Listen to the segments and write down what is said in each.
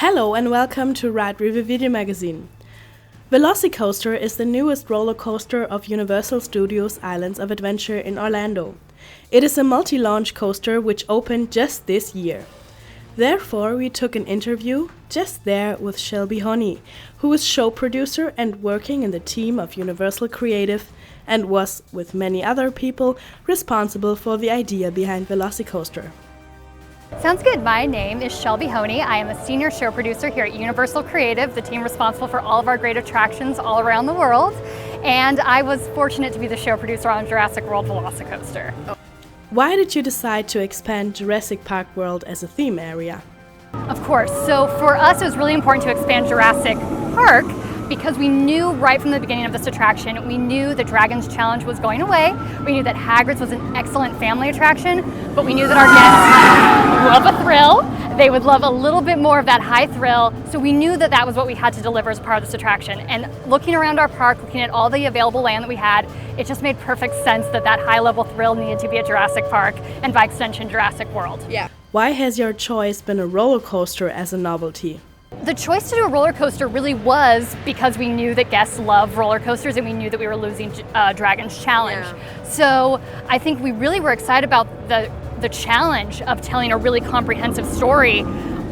Hello and welcome to RideReview video magazine. VelociCoaster is the newest roller coaster of Universal Studios Islands of Adventure in Orlando. It is a multi-launch coaster which opened just this year. Therefore, we took an interview just there with Shelby Honea, who is show producer and working in the team of Universal Creative and was, with many other people, responsible for the idea behind VelociCoaster. Sounds good. My name is Shelby Honea. I am a senior show producer here at Universal Creative, the team responsible for all of our great attractions all around the world. And I was fortunate to be the show producer on Jurassic World VelociCoaster. Why did you decide to expand Jurassic Park World as a theme area? Of course. So for us, it was really important to expand Jurassic Park because we knew right from the beginning of this attraction, we knew the Dragon's Challenge was going away. We knew that Hagrid's was an excellent family attraction, but we knew that our guests love a thrill. They would love a little bit more of that high thrill. So we knew that that was what we had to deliver as part of this attraction. And looking around our park, looking at all the available land that we had, it just made perfect sense that that high level thrill needed to be at Jurassic Park and by extension, Jurassic World. Yeah. Why has your choice been a roller coaster as a novelty? The choice to do a roller coaster really was because we knew that guests love roller coasters and we knew that we were losing Dragon's Challenge. Yeah. So I think we really were excited about the challenge of telling a really comprehensive story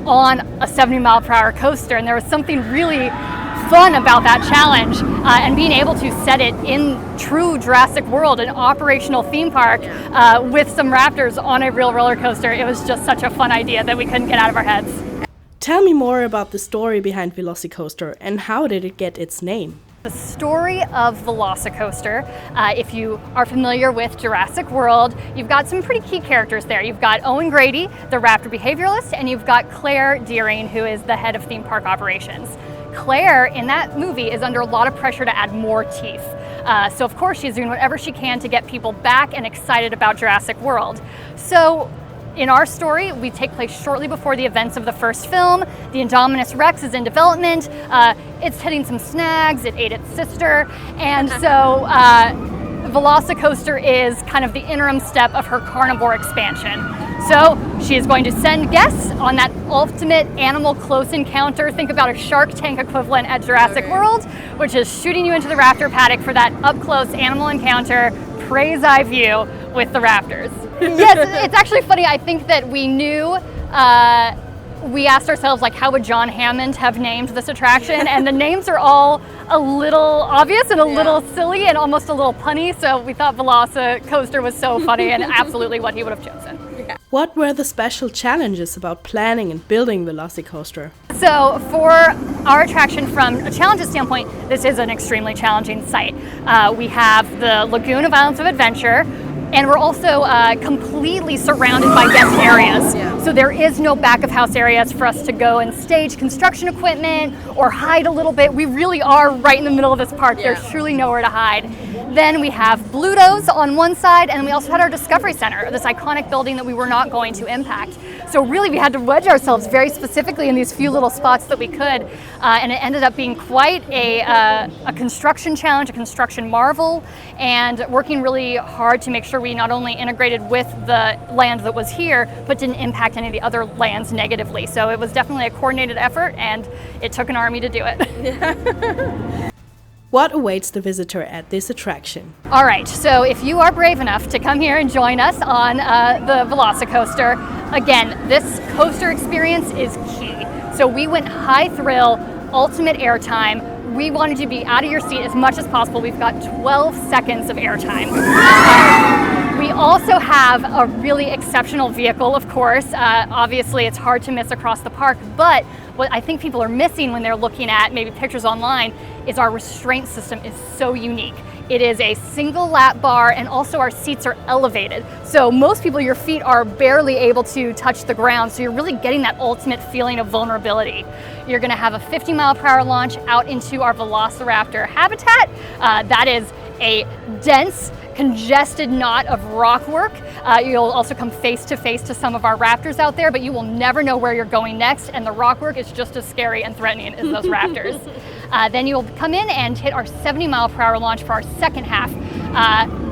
on a 70-mile-per-hour coaster, and there was something really fun about that challenge and being able to set it in true Jurassic World, an operational theme park with some raptors on a real roller coaster. It was just such a fun idea that we couldn't get out of our heads. Tell me more about the story behind VelociCoaster and how did it get its name? The story of VelociCoaster, if you are familiar with Jurassic World, you've got some pretty key characters there. You've got Owen Grady, the raptor behavioralist, and you've got Claire Deering, who is the head of theme park operations. Claire, in that movie, is under a lot of pressure to add more teeth. So of course she's doing whatever she can to get people back and excited about Jurassic World. So in our story, we take place shortly before the events of the first film. The Indominus Rex is in development. It's hitting some snags. It ate its sister. And so VelociCoaster is kind of the interim step of her carnivore expansion. So she is going to send guests on that ultimate animal close encounter. Think about a Shark Tank equivalent at Jurassic World, which is shooting you into the raptor paddock for that up-close animal encounter, praise eye view with the raptors. Yes, it's actually funny. I think that we knew, we asked ourselves, like, how would John Hammond have named this attraction? And the names are all a little obvious and a little silly and almost a little punny. So we thought VelociCoaster was so funny and absolutely what he would have chosen. What were the special challenges about planning and building VelociCoaster? So for our attraction from a challenges standpoint, this is an extremely challenging site. We have the Lagoon of Islands of Adventure, and we're also completely surrounded by guest areas. Yeah. So there is no back of house areas for us to go and stage construction equipment or hide a little bit. We really are right in the middle of this park. Yeah. There's truly nowhere to hide. Then we have Bluto's on one side, and we also had our Discovery Center, this iconic building that we were not going to impact. So really we had to wedge ourselves very specifically in these few little spots that we could, and it ended up being quite a construction challenge, a construction marvel, and working really hard to make sure we not only integrated with the land that was here, but didn't impact any of the other lands negatively. So it was definitely a coordinated effort, and it took an army to do it. What awaits the visitor at this attraction? All right, so if you are brave enough to come here and join us on the VelociCoaster, again, this coaster experience is key. So we went high thrill, ultimate airtime. We wanted you to be out of your seat as much as possible. We've got 12 seconds of airtime. We also have a really exceptional vehicle, of course. Obviously, it's hard to miss across the park, but what I think people are missing when they're looking at maybe pictures online is our restraint system is so unique. It is a single lap bar, and also our seats are elevated. So most people, your feet are barely able to touch the ground, so you're really getting that ultimate feeling of vulnerability. You're gonna have a 50-mile-per-hour launch out into our Velociraptor habitat. That is a dense, congested knot of rock work. You'll also come face to face to some of our raptors out there, but you will never know where you're going next, and the rock work is just as scary and threatening as those raptors. Then you'll come in and hit our 70-mile-per-hour launch for our second half,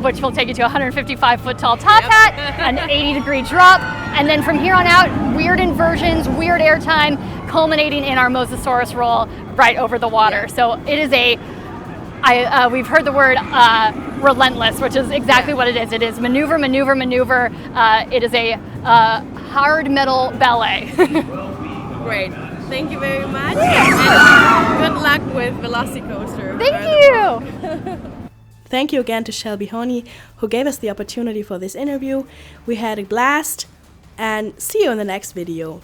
which will take you to a 155-foot tall top hat, an 80-degree drop, and then from here on out, weird inversions, weird airtime, culminating in our Mosasaurus roll right over the water. So it is we've heard the word relentless, which is exactly what it is. It is maneuver, maneuver, maneuver. It is a hard metal ballet. Great. Thank you very much. And good luck with VelociCoaster. Thank you. Thank you again to Shelby Honea, who gave us the opportunity for this interview. We had a blast, and see you in the next video.